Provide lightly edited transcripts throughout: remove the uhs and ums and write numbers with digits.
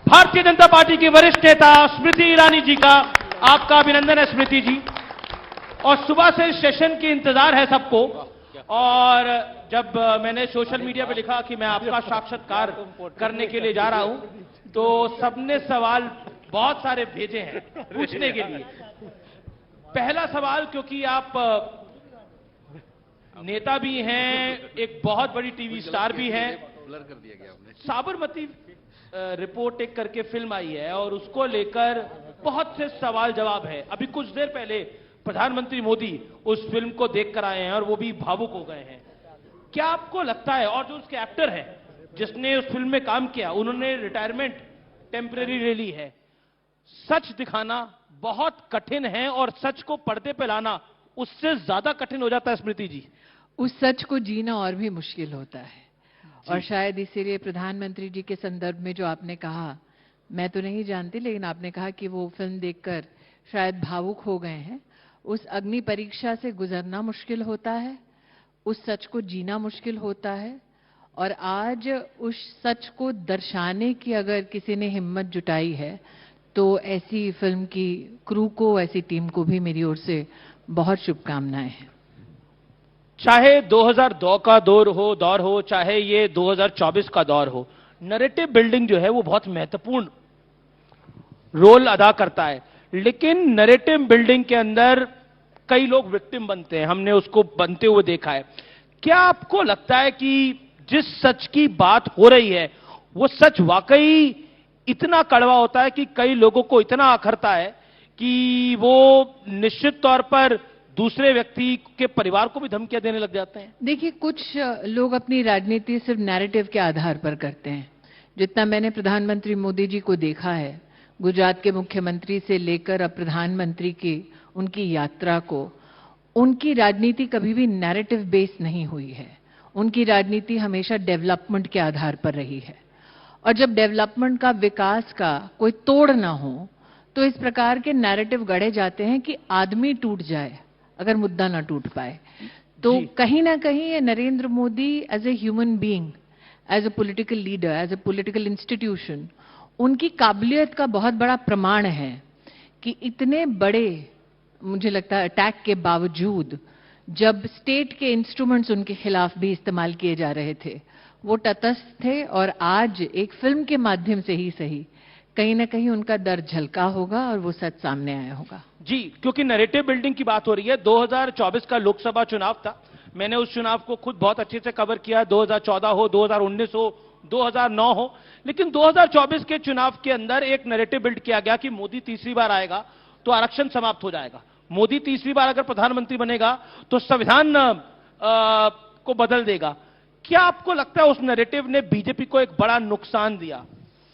Bharatiya Janata party की वरिष्ठ नेता स्मृति ईरानी जी का आपका अभिनंदन है स्मृति जी। और सुबह से सेशन की इंतजार है सबको, और जब मैंने सोशल मीडिया पे लिखा कि मैं आपका साक्षात्कार करने के लिए जा रहा हूं, तो सबने सवाल बहुत सारे भेजे हैं पूछने के लिए। पहला सवाल, क्योंकि आप नेता भी हैं, एक बहुत बड़ी टीवी स्टार भी हैं, साबरमती रिपोर्ट एक करके फिल्म आई है और उसको लेकर बहुत से सवाल जवाब है। अभी कुछ देर पहले प्रधानमंत्री मोदी उस फिल्म को देखकर आए हैं और वो भी भावुक हो गए हैं। क्या आपको लगता है, और जो उसके एक्टर हैं जिसने उस फिल्म में काम किया, उन्होंने रिटायरमेंट टेम्परेरी ले ली है, सच दिखाना बहुत कठिन है और सच को पर्दे पे लाना उससे ज्यादा कठिन हो जाता है स्मृति जी? उस सच को जीना और भी मुश्किल होता है, और शायद इसीलिए प्रधानमंत्री जी के संदर्भ में जो आपने कहा, मैं तो नहीं जानती, लेकिन आपने कहा कि वो फिल्म देखकर शायद भावुक हो गए हैं। उस अग्नि परीक्षा से गुजरना मुश्किल होता है, उस सच को जीना मुश्किल होता है, और आज उस सच को दर्शाने की अगर किसी ने हिम्मत जुटाई है तो ऐसी फिल्म की क्रू को, ऐसी टीम को भी मेरी ओर से बहुत शुभकामनाएं हैं। चाहे 2002 का दौर हो, चाहे ये 2024 का दौर हो, नैरेटिव बिल्डिंग जो है वो बहुत महत्वपूर्ण रोल अदा करता है। लेकिन नैरेटिव बिल्डिंग के अंदर कई लोग विक्टिम बनते हैं, हमने उसको बनते हुए देखा है। क्या आपको लगता है कि जिस सच की बात हो रही है वो सच वाकई इतना कड़वा होता है कि कई लोगों को इतना अखरता है कि वो निश्चित तौर पर दूसरे व्यक्ति के परिवार को भी धमकियां देने लग जाते हैं? देखिए, कुछ लोग अपनी राजनीति सिर्फ नैरेटिव के आधार पर करते हैं। जितना मैंने प्रधानमंत्री मोदी जी को देखा है, गुजरात के मुख्यमंत्री से लेकर अब प्रधानमंत्री की उनकी यात्रा को, उनकी राजनीति कभी भी नैरेटिव बेस नहीं हुई है। उनकी राजनीति हमेशा डेवलपमेंट के आधार पर रही है, और जब डेवलपमेंट का, विकास का कोई तोड़ ना हो तो इस प्रकार के नैरेटिव गढ़े जाते हैं कि आदमी टूट जाए अगर मुद्दा ना टूट पाए। तो कहीं ना कहीं ये Narendra Modi as a human being, as a political leader, as a political institution, उनकी काबिलियत का बहुत बड़ा प्रमाण है कि इतने बड़े, मुझे लगता है, अटैक के बावजूद जब स्टेट के इंस्ट्रूमेंट्स उनके खिलाफ भी इस्तेमाल किए जा रहे थे, वो तटस्थ थे, और आज एक फिल्म के माध्यम से ही सही कहीं ना कहीं उनका दर्द झलका होगा और वो सच सामने आया होगा। जी, क्योंकि नैरेटिव बिल्डिंग की बात हो रही है। 2024 का लोकसभा चुनाव था, मैंने उस चुनाव को खुद बहुत अच्छे से कवर किया। 2014 हो, 2019 हो, 2009 हो, लेकिन 2024 के चुनाव के अंदर एक नैरेटिव बिल्ड किया गया कि मोदी तीसरी बार आएगा तो आरक्षण समाप्त हो जाएगा। मोदी तीसरी बार अगर प्रधानमंत्री बनेगा तो संविधान को बदल देगा। क्या आपको लगता है उस नैरेटिव ने बीजेपी को एक बड़ा नुकसान दिया,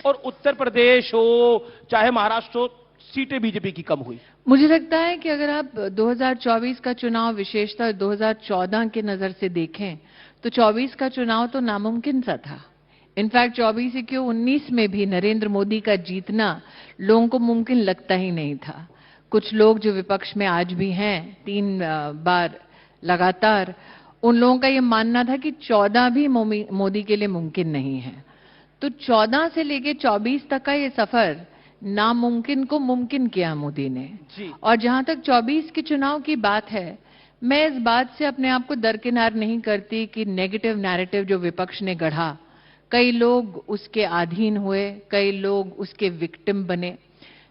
और उत्तर प्रदेश हो चाहे महाराष्ट्र हो, सीटें बीजेपी की कम हुई? मुझे लगता है कि अगर आप 2024 का चुनाव विशेषतः 2014 के नजर से देखें तो 24 का चुनाव तो नामुमकिन सा था। इनफैक्ट 24 ही क्यों, 19 में भी नरेंद्र मोदी का जीतना लोगों को मुमकिन लगता ही नहीं था। कुछ लोग जो विपक्ष में आज भी हैं, 3 बार लगातार, उन लोगों का यह मानना था कि 14 भी मोदी के लिए मुमकिन नहीं है। तो 14 से लेके 24 तक का ये सफर नामुमकिन को मुमकिन किया मोदी ने। और जहां तक 24 के चुनाव की बात है, मैं इस बात से अपने आप को दरकिनार नहीं करती कि नेगेटिव नैरेटिव जो विपक्ष ने गढ़ा, कई लोग उसके अधीन हुए, कई लोग उसके विक्टिम बने।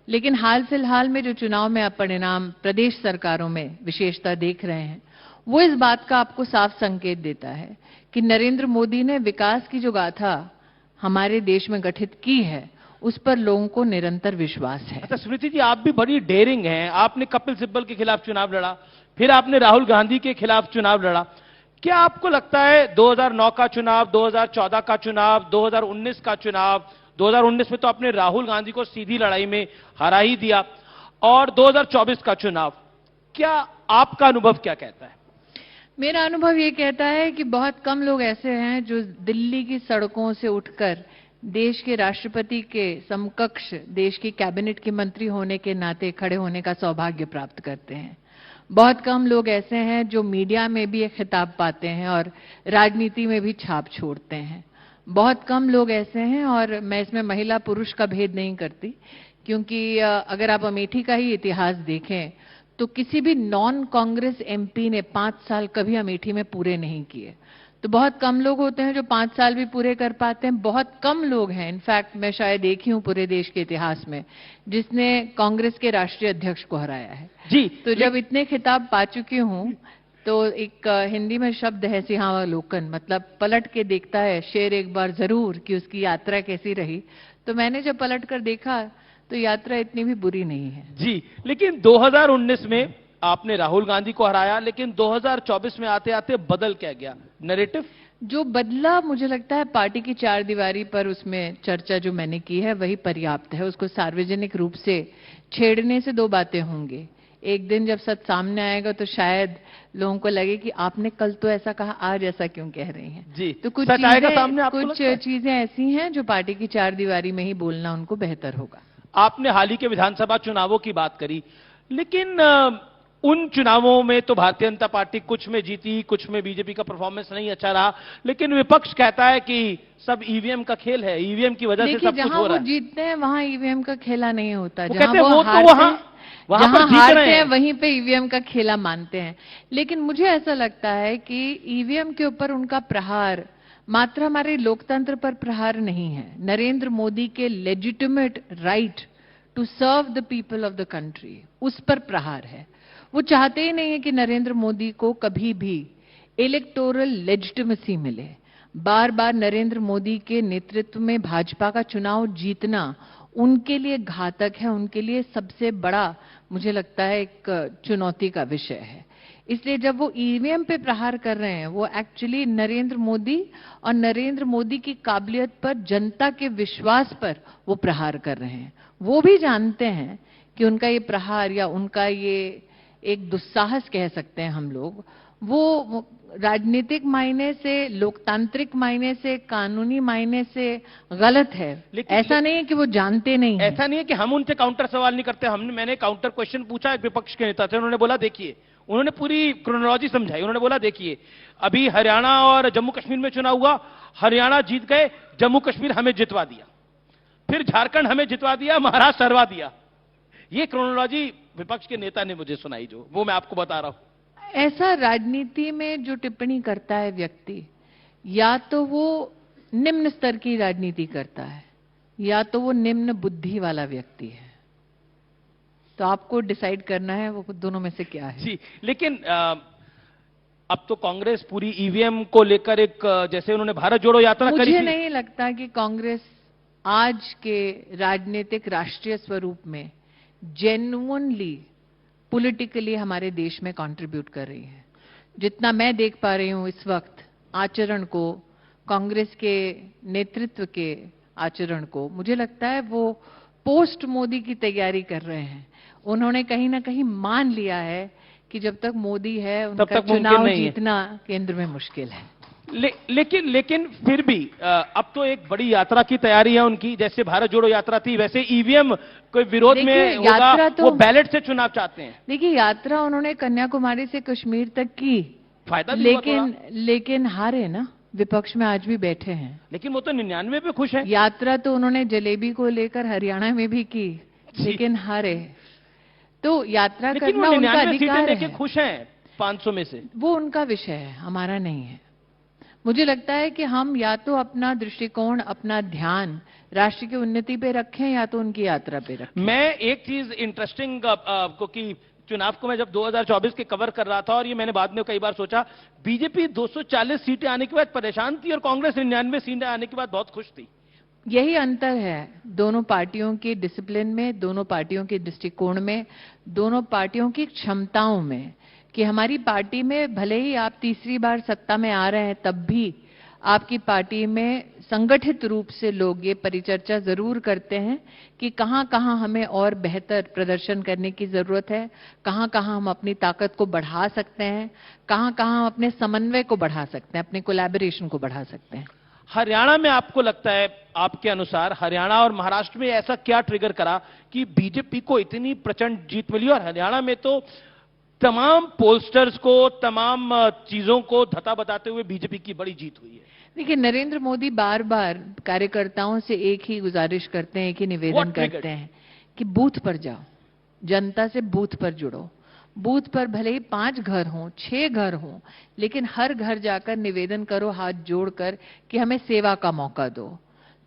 लेकिन हाल फिलहाल में जो चुनाव में आप परिणाम प्रदेश सरकारों में विशेषता देख रहे हैं, वो इस बात का आपको साफ संकेत देता है कि नरेंद्र मोदी ने विकास की जो गाथा हमारे देश में गठित की है, उस पर लोगों को निरंतर विश्वास है। अच्छा स्मृति जी, आप भी बड़ी डेयरिंग हैं। आपने कपिल सिब्बल के खिलाफ चुनाव लड़ा, फिर आपने राहुल गांधी के खिलाफ चुनाव लड़ा। क्या आपको लगता है 2009 का चुनाव, 2014 का चुनाव, 2019 का चुनाव, 2019 में तो आपने राहुल गांधी को सीधी लड़ाई में हरा ही दिया, और 2024 का चुनाव, क्या आपका अनुभव क्या कहता है? मेरा अनुभव ये कहता है कि बहुत कम लोग ऐसे हैं जो दिल्ली की सड़कों से उठकर देश के राष्ट्रपति के समकक्ष, देश की कैबिनेट के मंत्री होने के नाते खड़े होने का सौभाग्य प्राप्त करते हैं। बहुत कम लोग ऐसे हैं जो मीडिया में भी एक खिताब पाते हैं और राजनीति में भी छाप छोड़ते हैं। बहुत कम लोग ऐसे हैं, और मैं इसमें महिला पुरुष का भेद नहीं करती, क्योंकि अगर आप अमेठी का ही इतिहास देखें तो किसी भी नॉन कांग्रेस एमपी ने 5 साल कभी अमेठी में पूरे नहीं किए। तो बहुत कम लोग होते हैं जो 5 साल भी पूरे कर पाते हैं, बहुत कम लोग हैं, इनफैक्ट मैं शायद एक ही हूं पूरे देश के इतिहास में जिसने कांग्रेस के राष्ट्रीय अध्यक्ष को हराया है। जी, तो जब इतने खिताब पा चुकी हूं तो एक हिंदी में शब्द है सिंहावलोकन, मतलब पलट के देखता है शेर एक बार जरूर कि उसकी यात्रा कैसी रही। तो मैंने जब पलट कर देखा तो यात्रा इतनी भी बुरी नहीं है। जी, लेकिन 2019 में आपने राहुल गांधी को हराया, लेकिन 2024 में आते आते बदल क्या गया नैरेटिव? जो बदला, मुझे लगता है पार्टी की चार दीवारी पर उसमें चर्चा जो मैंने की है वही पर्याप्त है। उसको सार्वजनिक रूप से छेड़ने से दो बातें होंगी। एक दिन जब सच सामने आएगा तो शायद लोगों को लगे कि आपने कल तो ऐसा कहा, आज ऐसा क्यों कह रही हैं। जी, तो कुछ सच आएगा सामने, आपको लगता है? चीजें ऐसी हैं जो पार्टी की चार दीवारी में ही बोलना उनको बेहतर होगा। आपने हाल ही के विधानसभा चुनावों की बात करी, लेकिन उन चुनावों में तो भारतीय जनता पार्टी कुछ में जीती, कुछ में बीजेपी का परफॉर्मेंस नहीं अच्छा रहा, लेकिन विपक्ष कहता है कि सब ईवीएम का खेल है, ईवीएम की वजह से सब कुछ हो रहा है। जीतते हैं वहां ईवीएम का खेला नहीं होता, वो जहां कहते हैं वो हारते हैं वहीं पे ईवीएम का खेला मानते हैं। लेकिन मुझे ऐसा लगता है कि ईवीएम के ऊपर उनका प्रहार मात्र हमारे लोकतंत्र पर प्रहार नहीं है, नरेंद्र मोदी के legitimate right to serve the people of the country, उस पर प्रहार है। वो चाहते ही नहीं है कि नरेंद्र मोदी को कभी भी इलेक्टोरल लेजिटिमेसी मिले। बार बार नरेंद्र मोदी के नेतृत्व में भाजपा का चुनाव जीतना उनके लिए घातक है, उनके लिए सबसे बड़ा मुझे लगता है एक चुनौती का विषय है। इसलिए जब वो ईवीएम पे प्रहार कर रहे हैं, वो एक्चुअली नरेंद्र मोदी और नरेंद्र मोदी की काबिलियत पर, जनता के विश्वास पर वो प्रहार कर रहे हैं। वो भी जानते हैं कि उनका ये प्रहार या उनका ये एक दुस्साहस कह सकते हैं हम लोग, वो राजनीतिक मायने से, लोकतांत्रिक मायने से, कानूनी मायने से गलत है। ऐसा नहीं है कि वो जानते नहीं है। ऐसा नहीं है कि हम उनसे काउंटर सवाल नहीं करते। मैंने काउंटर क्वेश्चन पूछा एक विपक्ष के नेता से, उन्होंने बोला देखिए, उन्होंने पूरी क्रोनोलॉजी समझाई। उन्होंने बोला देखिए, अभी हरियाणा और जम्मू कश्मीर में चुनाव हुआ, हरियाणा जीत गए, जम्मू कश्मीर हमें जितवा दिया, फिर झारखंड हमें जितवा दिया, महाराष्ट्र हरवा दिया। ये क्रोनोलॉजी विपक्ष के नेता ने मुझे सुनाई, जो वो मैं आपको बता रहा हूं। ऐसा राजनीति में जो टिप्पणी करता है व्यक्ति, या तो वो निम्न स्तर की राजनीति करता है या तो वो निम्न बुद्धि वाला व्यक्ति है। तो आपको डिसाइड करना है वो दोनों में से क्या है। जी, लेकिन अब तो कांग्रेस पूरी ईवीएम को लेकर एक, जैसे उन्होंने भारत जोड़ो यात्रा करी थी। मुझे नहीं लगता कि कांग्रेस आज के राजनीतिक राष्ट्रीय स्वरूप में जेन्युइनली पॉलिटिकली हमारे देश में कंट्रीब्यूट कर रही है। जितना मैं देख पा रही हूं इस वक्त आचरण को, कांग्रेस के नेतृत्व के आचरण को, मुझे लगता है वो पोस्ट मोदी की तैयारी कर रहे हैं। उन्होंने कहीं ना कहीं मान लिया है कि जब तक मोदी है उनका चुनाव जीतना केंद्र में मुश्किल है। लेकिन फिर भी अब तो एक बड़ी यात्रा की तैयारी है उनकी। जैसे भारत जोड़ो यात्रा थी, वैसे ईवीएम कोई विरोध में होगा, तो वो बैलेट से चुनाव चाहते हैं। देखिए, यात्रा उन्होंने कन्याकुमारी से कश्मीर तक की, फायदा भी लेकिन हारे ना, विपक्ष में आज भी बैठे हैं। लेकिन वो तो 99 पे खुश है। यात्रा तो उन्होंने जलेबी को लेकर हरियाणा में भी की, लेकिन हारे। तो यात्रा करना उनका अधिकार है। खुश हैं 500 में से, वो उनका विषय है, हमारा नहीं है। मुझे लगता है कि हम या तो अपना दृष्टिकोण, अपना ध्यान राष्ट्र की उन्नति पे रखें या तो उनकी यात्रा पे रखें। मैं एक चीज इंटरेस्टिंग क्योंकि चुनाव को मैं जब 2024 के कवर कर रहा था, और ये मैंने बाद में कई बार सोचा, बीजेपी 240 सीटें आने के बाद परेशान थी और कांग्रेस 99 सीटें आने के बाद बहुत खुश थी। यही अंतर है दोनों पार्टियों की डिसिप्लिन में, दोनों पार्टियों के दृष्टिकोण में, दोनों पार्टियों की क्षमताओं में, कि हमारी पार्टी में भले ही आप तीसरी बार सत्ता में आ रहे हैं, तब भी आपकी पार्टी में संगठित रूप से लोग ये परिचर्चा जरूर करते हैं कि कहां कहां हमें और बेहतर प्रदर्शन करने की जरूरत है, कहां कहां हम अपनी ताकत को बढ़ा सकते हैं, कहां कहां हम अपने समन्वय को बढ़ा सकते हैं, अपने कोलैबोरेशन को बढ़ा सकते हैं। हरियाणा में आपको लगता है, आपके अनुसार हरियाणा और महाराष्ट्र में ऐसा क्या ट्रिगर करा कि बीजेपी को इतनी प्रचंड जीत मिली? और हरियाणा में तो तमाम पोलस्टर्स को, तमाम चीजों को धता बताते हुए बीजेपी की बड़ी जीत हुई है। देखिए, नरेंद्र मोदी बार बार कार्यकर्ताओं से एक ही गुजारिश करते हैं, एक ही निवेदन What triggered? करते हैं कि बूथ पर जाओ, जनता से बूथ पर जुड़ो। बूथ पर भले ही 5 घर हों, 6 घर हों, लेकिन हर घर जाकर निवेदन करो हाथ जोड़कर कि हमें सेवा का मौका दो।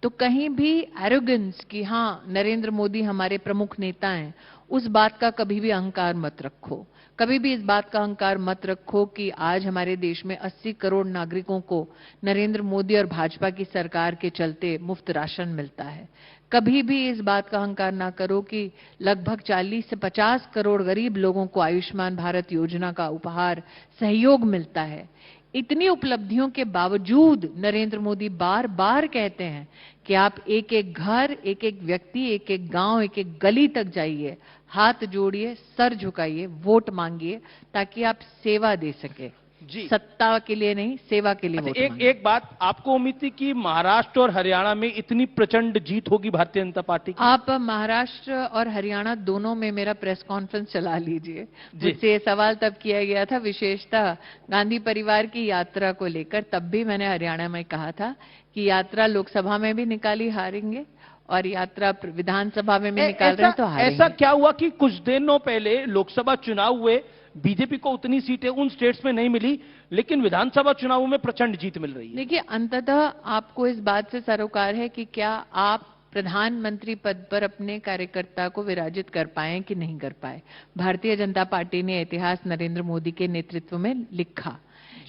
तो कहीं भी एरोगेंस कि हाँ नरेंद्र मोदी हमारे प्रमुख नेता हैं, उस बात का कभी भी अहंकार मत रखो। कभी भी इस बात का अहंकार मत रखो कि आज हमारे देश में 80 करोड़ नागरिकों को नरेंद्र मोदी और भाजपा की सरकार के चलते मुफ्त राशन मिलता है। कभी भी इस बात का अहंकार ना करो कि लगभग 40 से 50 करोड़ गरीब लोगों को आयुष्मान भारत योजना का उपहार सहयोग मिलता है। इतनी उपलब्धियों के बावजूद नरेंद्र मोदी बार बार कहते हैं कि आप एक एक घर, एक एक व्यक्ति, एक एक गांव, एक एक गली तक जाइए, हाथ जोड़िए, सर झुकाइए, वोट मांगिए, ताकि आप सेवा दे सके। जी। सत्ता के लिए नहीं, सेवा के लिए वोट एक मांगिए। एक बात, आपको उम्मीद थी कि महाराष्ट्र और हरियाणा में इतनी प्रचंड जीत होगी भारतीय जनता पार्टी की? आप महाराष्ट्र और हरियाणा दोनों में मेरा प्रेस कॉन्फ्रेंस चला लीजिए। जी। मुझसे ये सवाल तब किया गया था, विशेषतः गांधी परिवार की यात्रा को लेकर। तब भी मैंने हरियाणा में कहा था कि यात्रा लोकसभा में भी निकाली हारेंगे और यात्रा विधानसभा में भी निकाल रहे हैं तो हारेंगे। ऐसा क्या हुआ कि कुछ दिनों पहले लोकसभा चुनाव हुए, बीजेपी को उतनी सीटें उन स्टेट्स में नहीं मिली, लेकिन विधानसभा चुनावों में प्रचंड जीत मिल रही है? देखिए, अंततः आपको इस बात से सरोकार है कि क्या आप प्रधानमंत्री पद पर अपने कार्यकर्ता को विराजित कर पाए कि नहीं कर पाए। भारतीय जनता पार्टी ने इतिहास नरेंद्र मोदी के नेतृत्व में लिखा।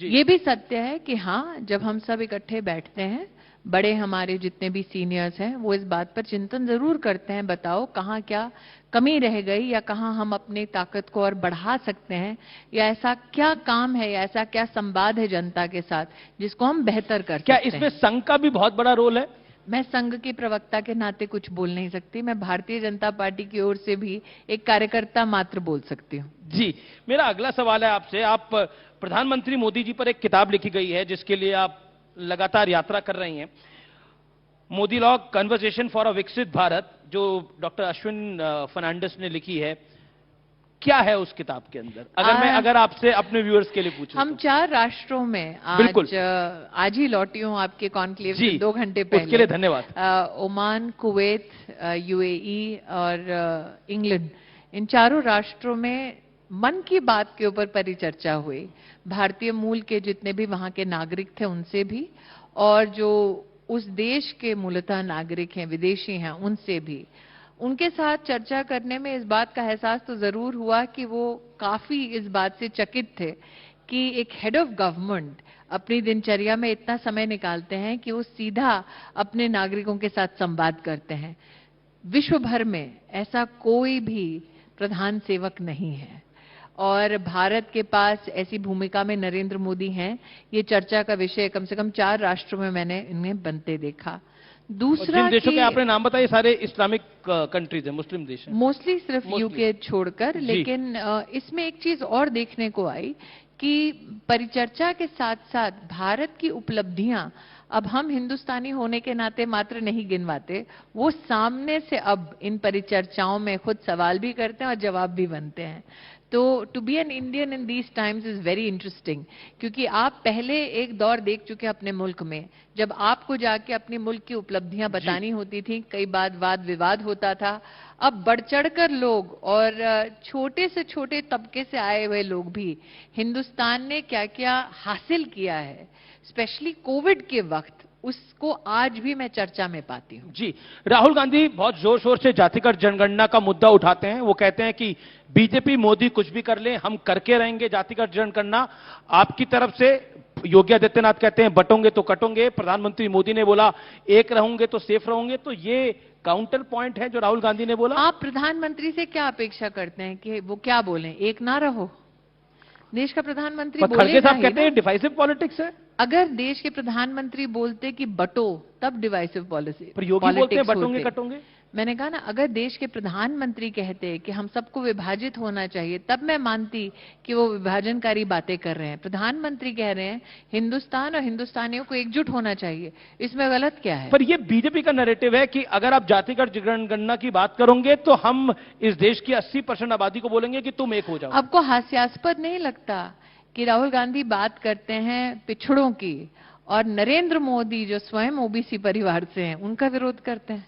ये भी सत्य है कि हाँ, जब हम सब इकट्ठे बैठते हैं, बड़े हमारे जितने भी सीनियर्स हैं वो इस बात पर चिंतन जरूर करते हैं, बताओ कहाँ क्या कमी रह गई या कहाँ हम अपनी ताकत को और बढ़ा सकते हैं, या ऐसा क्या काम है या ऐसा क्या संवाद है जनता के साथ जिसको हम बेहतर कर सकते क्या हैं। इसमें संघ का भी बहुत बड़ा रोल है? मैं संघ की प्रवक्ता के नाते कुछ बोल नहीं सकती, मैं भारतीय जनता पार्टी की ओर से भी एक कार्यकर्ता मात्र बोल सकती हूँ। जी, मेरा अगला सवाल है आपसे। आप प्रधानमंत्री मोदी जी पर एक किताब लिखी गई है जिसके लिए आप लगातार यात्रा कर रही हैं, Modi law conversation for a विकसित भारत, जो डॉक्टर अश्विन फर्नांडिस ने लिखी है। क्या है उस किताब के अंदर, अगर आपसे अपने व्यूअर्स के लिए पूछूं? हम 4 राष्ट्रों में बिल्कुल। आज ही लौटी हूं आपके कॉन्क्लेव से जी, 2 घंटे पहले। उसके लिए धन्यवाद। ओमान, कुवैत, यूएई और इंग्लैंड, इन चारों राष्ट्रों में मन की बात के ऊपर परिचर्चा हुई। भारतीय मूल के जितने भी वहां के नागरिक थे उनसे भी, और जो उस देश के मूलतः नागरिक हैं, विदेशी हैं, उनसे भी। उनके साथ चर्चा करने में इस बात का एहसास तो जरूर हुआ कि वो काफी इस बात से चकित थे कि एक हेड ऑफ गवर्नमेंट अपनी दिनचर्या में इतना समय निकालते हैं कि वो सीधा अपने नागरिकों के साथ संवाद करते हैं। विश्व भर में ऐसा कोई भी प्रधान सेवक नहीं है और भारत के पास ऐसी भूमिका में नरेंद्र मोदी हैं। ये चर्चा का विषय कम से कम 4 राष्ट्रों में मैंने इन्हें बनते देखा। दूसरा, जिन देशों के आपने नाम बताए सारे इस्लामिक कंट्रीज हैं, मुस्लिम देश हैं, मोस्टली सिर्फ यूके छोड़कर। लेकिन इसमें एक चीज और देखने को आई कि परिचर्चा के साथ साथ भारत की उपलब्धियां अब हम हिंदुस्तानी होने के नाते मात्र नहीं गिनवाते, वो सामने से अब इन परिचर्चाओं में खुद सवाल भी करते हैं और जवाब भी बनते हैं। तो to be an Indian in these times is very interesting, क्योंकि आप पहले एक दौर देख चुके अपने मुल्क में, जब आपको जाके अपने मुल्क की उपलब्धियां बतानी होती थी, कई बार वाद विवाद होता था। अब बढ़ चढ़कर लोग और छोटे से छोटे तबके से आए हुए लोग भी हिंदुस्तान ने क्या क्या हासिल किया है, स्पेशली कोविड के वक्त, उसको आज भी मैं चर्चा में पाती हूँ। जी, राहुल गांधी बहुत जोर शोर से जातिगत जनगणना का मुद्दा उठाते हैं। वो कहते हैं कि बीजेपी मोदी कुछ भी कर ले, हम करके रहेंगे जातिगत जनगणना। आपकी तरफ से योगी आदित्यनाथ कहते हैं बटोंगे तो कटोंगे, प्रधानमंत्री मोदी ने बोला एक रहूंगे तो सेफ रहूंगे। तो ये काउंटर पॉइंट है जो राहुल गांधी ने बोला। आप प्रधानमंत्री से क्या अपेक्षा करते हैं कि वो क्या बोले, एक ना रहो? देश का प्रधानमंत्री खड़गे बोलेगा साहब ही कहते ना। हैं डिवाइसिव पॉलिटिक्स है। अगर देश के प्रधानमंत्री बोलते कि बटो, तब डिवाइसिव पॉलिसी पर योगी बोलते हैं बटोंगे कटोंगे। मैंने कहा ना, अगर देश के प्रधानमंत्री कहते कि हम सबको विभाजित होना चाहिए, तब मैं मानती कि वो विभाजनकारी बातें कर रहे हैं। प्रधानमंत्री कह रहे हैं हिंदुस्तान और हिंदुस्तानियों को एकजुट होना चाहिए, इसमें गलत क्या है? पर ये बीजेपी का नैरेटिव है कि अगर आप जातिगत जनगणना की बात करोगे तो हम इस देश की 80% आबादी को बोलेंगे कि तुम एक हो जाओ। आपको हास्यास्पद नहीं लगता कि राहुल गांधी बात करते हैं पिछड़ों की और नरेंद्र मोदी जो स्वयं ओबीसी परिवार से हैं, उनका विरोध करते हैं।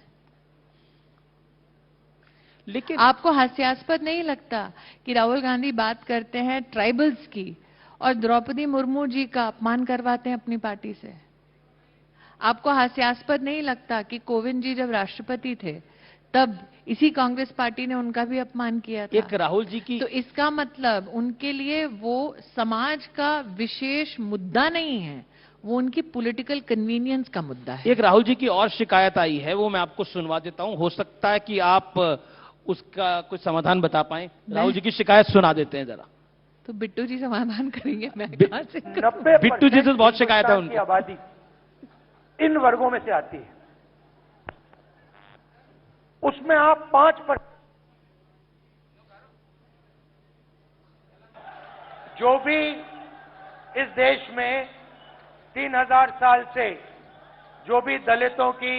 लेकिन आपको हास्यास्पद नहीं लगता कि राहुल गांधी बात करते हैं ट्राइबल्स की और द्रौपदी मुर्मू जी का अपमान करवाते हैं अपनी पार्टी से? आपको हास्यास्पद नहीं लगता कि कोविंद जी जब राष्ट्रपति थे तब इसी कांग्रेस पार्टी ने उनका भी अपमान किया था? एक राहुल जी की तो इसका मतलब उनके लिए वो समाज का विशेष मुद्दा नहीं है, वो उनकी पॉलिटिकल कन्वीनियंस का मुद्दा है। एक राहुल जी की और शिकायत आई है, वो मैं आपको सुनवा देता हूं, हो सकता है कि आप उसका कुछ समाधान बता पाएं। राहुल जी की शिकायत सुना देते हैं जरा। तो बिट्टू जी समाधान करेंगे, मैं कहां से करूं? 90% बिट्टू जी से बहुत शिकायत है हिंदुस्तान की उनकी। आबादी इन वर्गों में से आती है। उसमें आप 5% जो भी इस देश में 3000 साल से जो भी दलितों की,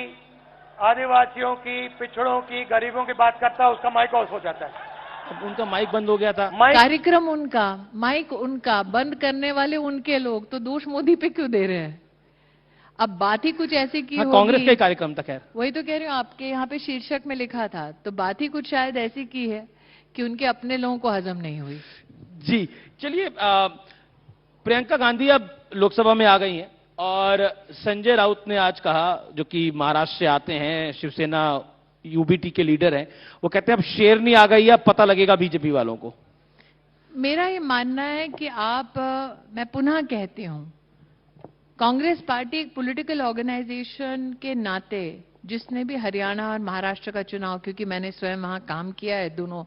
आदिवासियों की, पिछड़ों की, गरीबों की बात करता है, उसका माइक ऑफ हो जाता है। अब उनका माइक बंद हो गया था। माइक कार्यक्रम उनका, माइक उनका, बंद करने वाले उनके लोग, तो दोष मोदी पे क्यों दे रहे हैं? अब बात ही कुछ ऐसी की हाँ, होगी। कांग्रेस का ही कार्यक्रम था। खैर, वही तो कह रही हूँ, आपके यहाँ पे शीर्षक में लिखा था, तो बात ही कुछ शायद ऐसी की है कि उनके अपने लोगों को हजम नहीं हुई। जी चलिए, प्रियंका गांधी अब लोकसभा में आ गई हैं और संजय राउत ने आज कहा, जो कि महाराष्ट्र से आते हैं, शिवसेना यूबीटी के लीडर हैं, वो कहते हैं अब शेरनी आ गई है, अब पता लगेगा बीजेपी वालों को। मेरा ये मानना है कि मैं पुनः कहती हूं, कांग्रेस पार्टी एक पॉलिटिकल ऑर्गेनाइजेशन के नाते, जिसने भी हरियाणा और महाराष्ट्र का चुनाव, क्योंकि मैंने स्वयं वहां काम किया है दोनों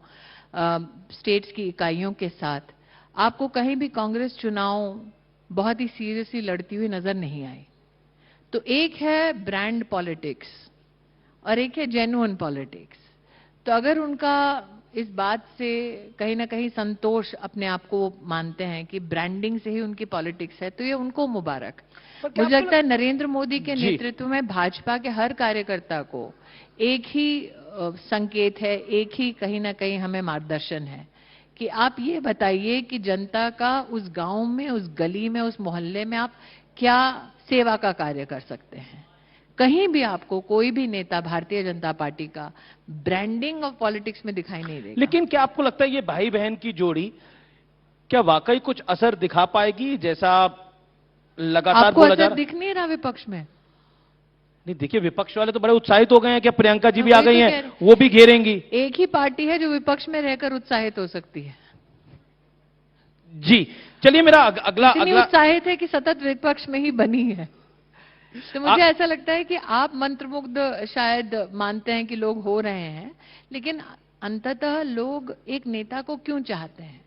स्टेट्स की इकाइयों के साथ, आपको कहीं भी कांग्रेस चुनाव बहुत ही सीरियसली लड़ती हुई नजर नहीं आई। तो एक है ब्रांड पॉलिटिक्स और एक है जेन्युइन पॉलिटिक्स। तो अगर उनका इस बात से कहीं ना कहीं संतोष अपने आप को मानते हैं कि ब्रांडिंग से ही उनकी पॉलिटिक्स है, तो ये उनको मुबारक। मुझे लगता है नरेंद्र मोदी के नेतृत्व में भाजपा के हर कार्यकर्ता को एक ही संकेत है, एक ही कहीं ना कहीं हमें मार्गदर्शन है कि आप ये बताइए कि जनता का उस गांव में, उस गली में, उस मोहल्ले में आप क्या सेवा का कार्य कर सकते हैं। कहीं भी आपको कोई भी नेता भारतीय जनता पार्टी का ब्रांडिंग ऑफ पॉलिटिक्स में दिखाई नहीं देगा। लेकिन क्या आपको लगता है ये भाई बहन की जोड़ी क्या वाकई कुछ असर दिखा पाएगी, जैसा लगातार आपको बोला जा असर रहा? दिख नहीं रहा विपक्ष में? नहीं, देखिए विपक्ष वाले तो बड़े उत्साहित हो गए हैं कि प्रियंका जी भी वही आ गई तो हैं, कह रहे- वो भी घेरेंगी। एक ही पार्टी है जो विपक्ष में रहकर उत्साहित हो सकती है। जी चलिए, मेरा अगला इतनी उत्साहित है कि सतत विपक्ष में ही बनी है। तो मुझे ऐसा लगता है कि आप मंत्रमुग्ध शायद मानते हैं कि लोग हो रहे हैं, लेकिन अंततः लोग एक नेता को क्यों चाहते हैं?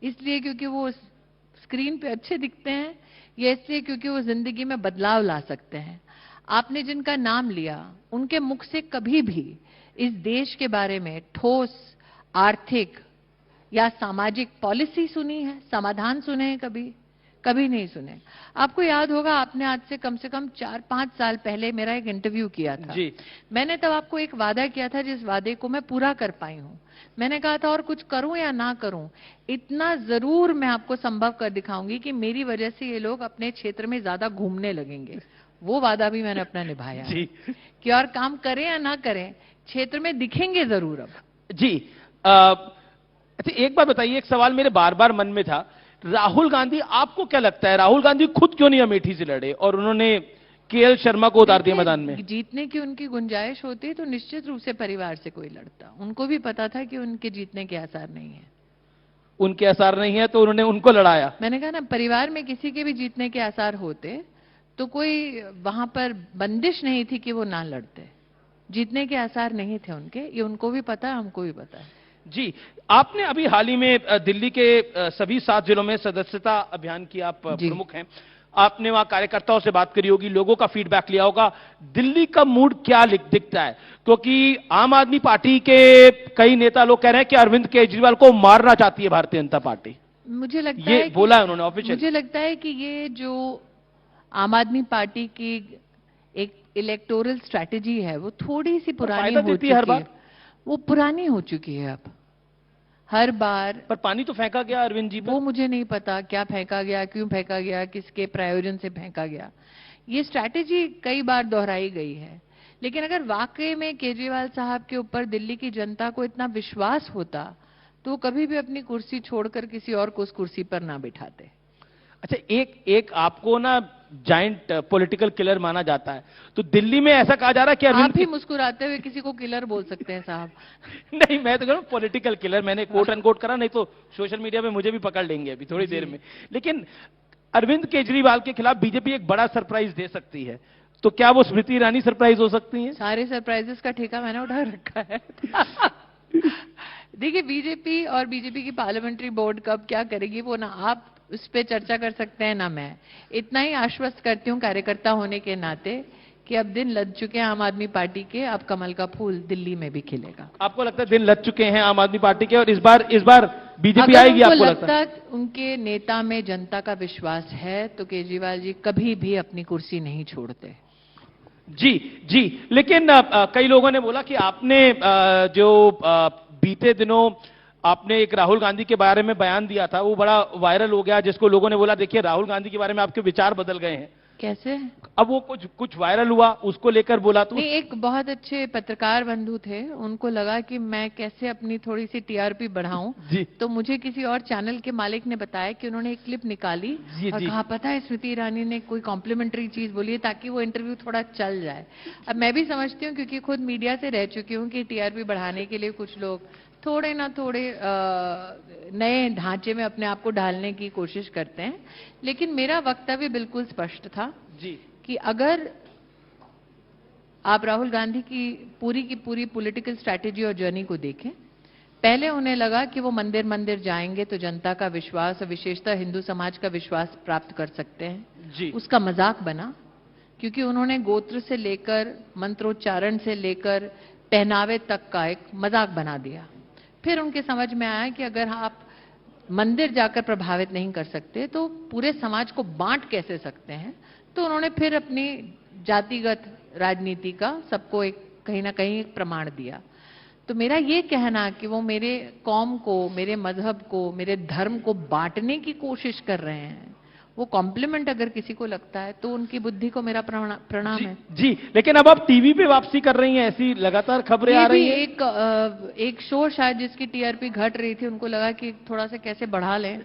इसलिए क्योंकि वो स्क्रीन पे अच्छे दिखते हैं, या इसलिए क्योंकि वो जिंदगी में बदलाव ला सकते हैं? आपने जिनका नाम लिया, उनके मुख से कभी भी इस देश के बारे में ठोस आर्थिक या सामाजिक पॉलिसी सुनी है, समाधान सुने हैं? कभी कभी नहीं सुने। आपको याद होगा, आपने आज से कम 4-5 साल पहले मेरा एक इंटरव्यू किया था। जी। मैंने तब आपको एक वादा किया था, जिस वादे को मैं पूरा कर पाई हूं। मैंने कहा था और कुछ करूं या ना करूं, इतना जरूर मैं आपको संभव कर दिखाऊंगी कि मेरी वजह से ये लोग अपने क्षेत्र में ज्यादा घूमने लगेंगे। वो वादा भी मैंने अपना निभाया है जी। कि और काम करें या ना करें, क्षेत्र में दिखेंगे जरूर। अब जी अच्छा, एक बात बताइए, एक सवाल मेरे बार बार मन में था, राहुल गांधी, आपको क्या लगता है राहुल गांधी खुद क्यों नहीं अमेठी से लड़े और उन्होंने केएल शर्मा को उतार दिया मैदान में? जीतने की उनकी गुंजाइश होती तो निश्चित रूप से परिवार से कोई लड़ता। उनको भी पता था कि उनके जीतने के आसार नहीं है। उनके आसार नहीं है तो उन्होंने उनको लड़ाया। मैंने कहा ना, परिवार में किसी के भी जीतने के आसार होते तो कोई वहां पर बंदिश नहीं थी कि वो ना लड़ते। जीतने के आसार नहीं थे उनके, ये उनको भी पता है, हमको भी पता है। जी, आपने अभी हाल ही में दिल्ली के सभी 7 जिलों में सदस्यता अभियान की आप प्रमुख हैं। आपने वहां कार्यकर्ताओं से बात करी होगी, लोगों का फीडबैक लिया होगा। दिल्ली का मूड क्या दिखता है? क्योंकि आम आदमी पार्टी के कई नेता लोग कह रहे हैं कि अरविंद केजरीवाल को मारना चाहती है भारतीय जनता पार्टी। मुझे लगता ये है बोला है उन्होंने ऑफिशियल। मुझे लगता है कि ये जो आम आदमी पार्टी की एक इलेक्टोरल स्ट्रैटेजी है, वो थोड़ी सी पुरानी हो चुकी है। वो पुरानी हो चुकी है। हर बार पर पानी तो फेंका गया अरविंद जी पर। वो मुझे नहीं पता क्या फेंका गया, क्यों फेंका गया, किसके प्रायोजन से फेंका गया। ये स्ट्रैटेजी कई बार दोहराई गई है। लेकिन अगर वाकई में केजरीवाल साहब के ऊपर दिल्ली की जनता को इतना विश्वास होता तो वो कभी भी अपनी कुर्सी छोड़कर किसी और को उस कुर्सी पर ना बिठाते। अच्छा, एक आपको ना जाइंट पॉलिटिकल किलर माना जाता है, तो दिल्ली में ऐसा कहा जा रहा है कि अरविंद आप ही मुस्कुराते हुए किसी को किलर बोल सकते हैं साहब। नहीं, मैं तो कह रहा हूं पॉलिटिकल किलर, मैंने कोट अनकोट करा, नहीं तो सोशल मीडिया पे मुझे भी पकड़ लेंगे अभी थोड़ी देर में। लेकिन अरविंद केजरीवाल के खिलाफ बीजेपी एक बड़ा सरप्राइज दे सकती है, तो क्या वो स्मृति ईरानी सरप्राइज हो सकती हैं? सारे सरप्राइजेस का ठेका मैंने उठा रखा है। देखिए, बीजेपी और बीजेपी की पार्लियामेंट्री बोर्ड कब क्या करेगी वो ना आप उस पर चर्चा कर सकते हैं ना मैं। इतना ही आश्वस्त करती हूँ कार्यकर्ता होने के नाते कि अब दिन लद चुके हैं आम आदमी पार्टी के, अब कमल का फूल दिल्ली में भी खिलेगा। आपको लगता है दिन लग चुके हैं आम आदमी पार्टी के और इस बार बीजेपी अगर आएगी? उनको आपको लगता है? लगता उनके नेता में जनता का विश्वास है तो केजरीवाल जी कभी भी अपनी कुर्सी नहीं छोड़ते। जी जी, लेकिन कई लोगों ने बोला कि आपने बीते दिनों आपने एक राहुल गांधी के बारे में बयान दिया था, वो बड़ा वायरल हो गया, जिसको लोगों ने बोला देखिए राहुल गांधी के बारे में आपके विचार बदल गए हैं। कैसे? अब वो कुछ वायरल हुआ, उसको लेकर बोला तो नहीं, एक बहुत अच्छे पत्रकार बंधु थे, उनको लगा कि मैं कैसे अपनी थोड़ी सी टीआरपी बढ़ाऊं, तो मुझे किसी और चैनल के मालिक ने बताया कि उन्होंने एक क्लिप निकाली और कहा पता है स्मृति ईरानी ने कोई कॉम्प्लीमेंट्री चीज बोली है ताकि वो इंटरव्यू थोड़ा चल जाए। अब मैं भी समझती हूँ क्योंकि खुद मीडिया से रह चुकी हूँ कि टीआरपी बढ़ाने के लिए कुछ लोग थोड़े ना थोड़े नए ढांचे में अपने आप को ढालने की कोशिश करते हैं। लेकिन मेरा वक्तव्य बिल्कुल स्पष्ट था जी कि अगर आप राहुल गांधी की पूरी पॉलिटिकल स्ट्रैटेजी और जर्नी को देखें, पहले उन्हें लगा कि वो मंदिर मंदिर जाएंगे तो जनता का विश्वास और विशेषतः हिंदू समाज का विश्वास प्राप्त कर सकते हैं। जी। उसका मजाक बना क्योंकि उन्होंने गोत्र से लेकर मंत्रोच्चारण से लेकर पहनावे तक का एक मजाक बना दिया। फिर उनके समझ में आया कि अगर आप मंदिर जाकर प्रभावित नहीं कर सकते तो पूरे समाज को बांट कैसे सकते हैं। तो उन्होंने फिर अपनी जातिगत राजनीति का सबको एक कहीं ना कहीं एक प्रमाण दिया। तो मेरा ये कहना कि वो मेरे कौम को, मेरे मजहब को, मेरे धर्म को बांटने की कोशिश कर रहे हैं, वो कॉम्प्लीमेंट अगर किसी को लगता है तो उनकी बुद्धि को मेरा प्रणाम है। जी, लेकिन अब आप टीवी पे वापसी कर रही हैं, ऐसी लगातार खबरें आ रही हैं। एक शो शायद जिसकी टीआरपी घट रही थी, उनको लगा कि थोड़ा सा कैसे बढ़ा लें,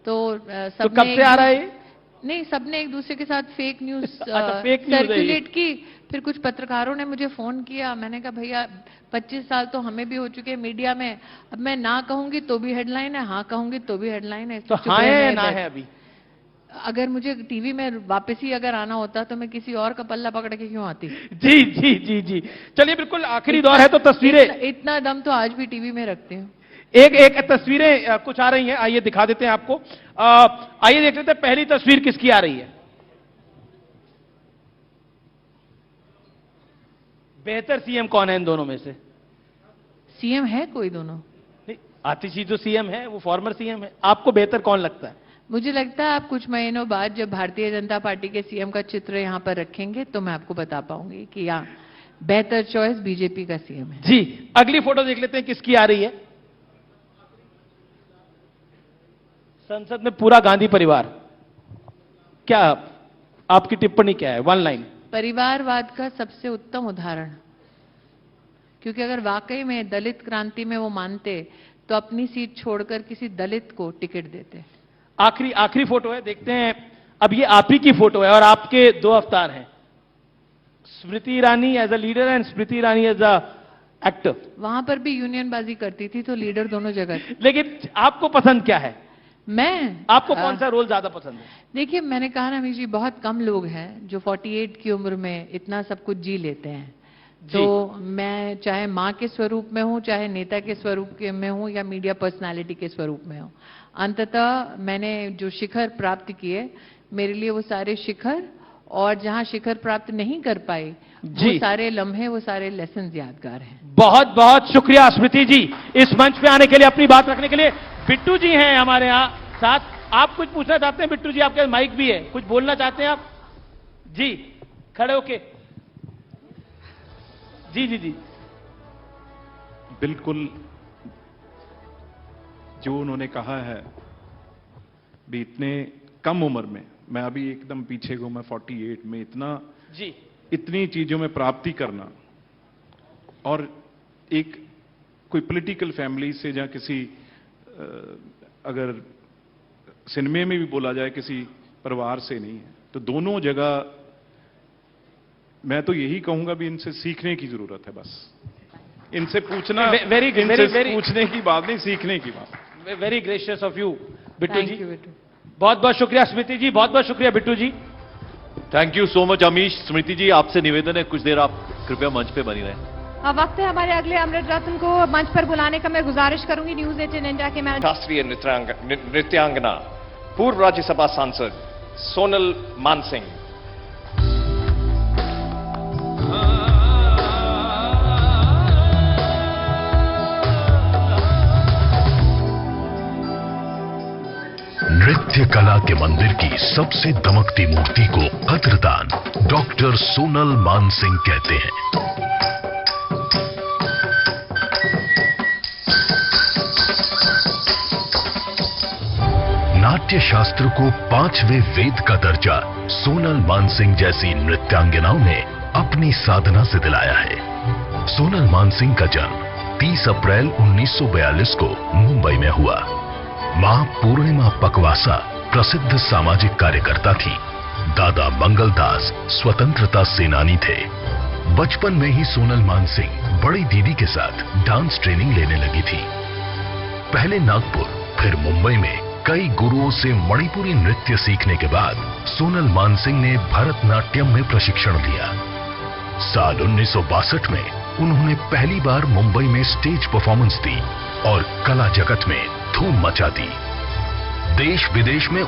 तो तो कब से आ रहा है? नहीं, सबने एक दूसरे के साथ fake news fake news circulate की। फिर कुछ पत्रकारों ने मुझे फोन किया, मैंने कहा भैया 25 साल तो हमें भी हो चुके हैं मीडिया में, अब मैं ना कहूंगी तो भी हेडलाइन है, हाँ कहूंगी तो भी हेडलाइन है। तो हाँ है ना है? अभी अगर मुझे टीवी में वापस ही अगर आना होता तो मैं किसी और का पल्ला पकड़ के क्यों आती? जी जी जी जी, चलिए बिल्कुल आखिरी दौर है तो तस्वीरें इतना दम तो आज भी टीवी में रखती हूँ। एक तस्वीरें कुछ आ रही हैं, आइए दिखा देते हैं आपको। आइए देख लेते हैं पहली तस्वीर किसकी आ रही है। बेहतर सीएम कौन है इन दोनों में से? सीएम है कोई दोनों? नहीं, आतिशी जो सीएम है वो फॉर्मर सीएम है, आपको बेहतर कौन लगता है? मुझे लगता है आप कुछ महीनों बाद जब भारतीय जनता पार्टी के सीएम का चित्र यहां पर रखेंगे तो मैं आपको बता पाऊंगी कि यहाँ बेहतर चॉइस बीजेपी का सीएम है। जी, अगली फोटो देख लेते हैं किसकी आ रही है। संसद में पूरा गांधी परिवार, क्या आपकी टिप्पणी क्या है? One line. परिवारवाद का सबसे उत्तम उदाहरण, क्योंकि अगर वाकई में दलित क्रांति में वो मानते तो अपनी सीट छोड़कर किसी दलित को टिकट देते। आखिरी फोटो है, देखते हैं। अब ये आप ही की फोटो है और आपके दो अवतार हैं, Smriti Irani as a leader and Smriti Irani as a actor. वहां पर भी यूनियन बाजी करती थी तो लीडर दोनों जगह थे। लेकिन आपको पसंद क्या है? आपको कौन सा रोल ज्यादा पसंद है? देखिए, मैंने कहा ना अमीश जी, बहुत कम लोग हैं जो 48 की उम्र में इतना सब कुछ जी लेते हैं। तो मैं चाहे माँ के स्वरूप में हूँ, चाहे नेता के स्वरूप में हूँ या मीडिया पर्सनालिटी के स्वरूप में हूँ, अंततः मैंने जो शिखर प्राप्त किए, मेरे लिए वो सारे शिखर, और जहां शिखर प्राप्त नहीं कर पाई वो सारे लम्हे, वो सारे लेसन यादगार हैं। बहुत बहुत शुक्रिया स्मृति जी, इस मंच पे आने के लिए, अपनी बात रखने के लिए। बिट्टू जी हैं हमारे यहाँ साथ, आप कुछ पूछना चाहते हैं? बिट्टू जी, आपके माइक भी है, कुछ बोलना चाहते हैं आप? जी, खड़े होके। जी जी जी, बिल्कुल जो उन्होंने कहा है भी इतने कम उम्र में, मैं अभी एकदम पीछे हूं, मैं 48 में जी इतनी चीजों में प्राप्ति करना, और एक कोई पॉलिटिकल फैमिली से या किसी अगर सिनेमा में भी बोला जाए किसी परिवार से नहीं है, तो दोनों जगह मैं तो यही कहूंगा भी इनसे सीखने की जरूरत है। बस इनसे पूछना, पूछने की बात नहीं, सीखने की बात। Very gracious of you Bittu thank ji. You Bittu. बहुत बहुत शुक्रिया स्मृति जी, बहुत बहुत शुक्रिया Bittu ji. Thank you so much Amish. Smriti ji, आपसे निवेदन है, कुछ देर आप कृपया मंच पे बनी रहें। अब वक्त है हमारे अगले अमृत रत्न को मंच पर बुलाने का। मैं गुजारिश करूंगी न्यूज 18 इंडिया के मैनेजर शास्त्रीय नृत्यांगना पूर्व राज्यसभा सांसद सोनल मानसिंह। नृत्य कला के मंदिर की सबसे दमकती मूर्ति को कद्रदान डॉक्टर सोनल मानसिंह कहते हैं। नाट्य शास्त्र को 5वें वेद का दर्जा सोनल मानसिंह जैसी नृत्यांगनाओं ने अपनी साधना से दिलाया है। सोनल मानसिंह का जन्म 30 अप्रैल 1942 को मुंबई में हुआ। मां पूर्णिमा पकवासा प्रसिद्ध सामाजिक कार्यकर्ता थी। दादा मंगलदास स्वतंत्रता सेनानी थे। बचपन में ही सोनल मानसिंह बड़ी दीदी के साथ डांस ट्रेनिंग लेने लगी थी। पहले नागपुर, फिर मुंबई में कई गुरुओं से मणिपुरी नृत्य सीखने के बाद सोनल मानसिंह ने भरतनाट्यम में प्रशिक्षण लिया। साल 1962 में उन्होंने पहली बार मुंबई में स्टेज परफॉर्मेंस दी और कला जगत में धूम मचा दी। देश विदेश में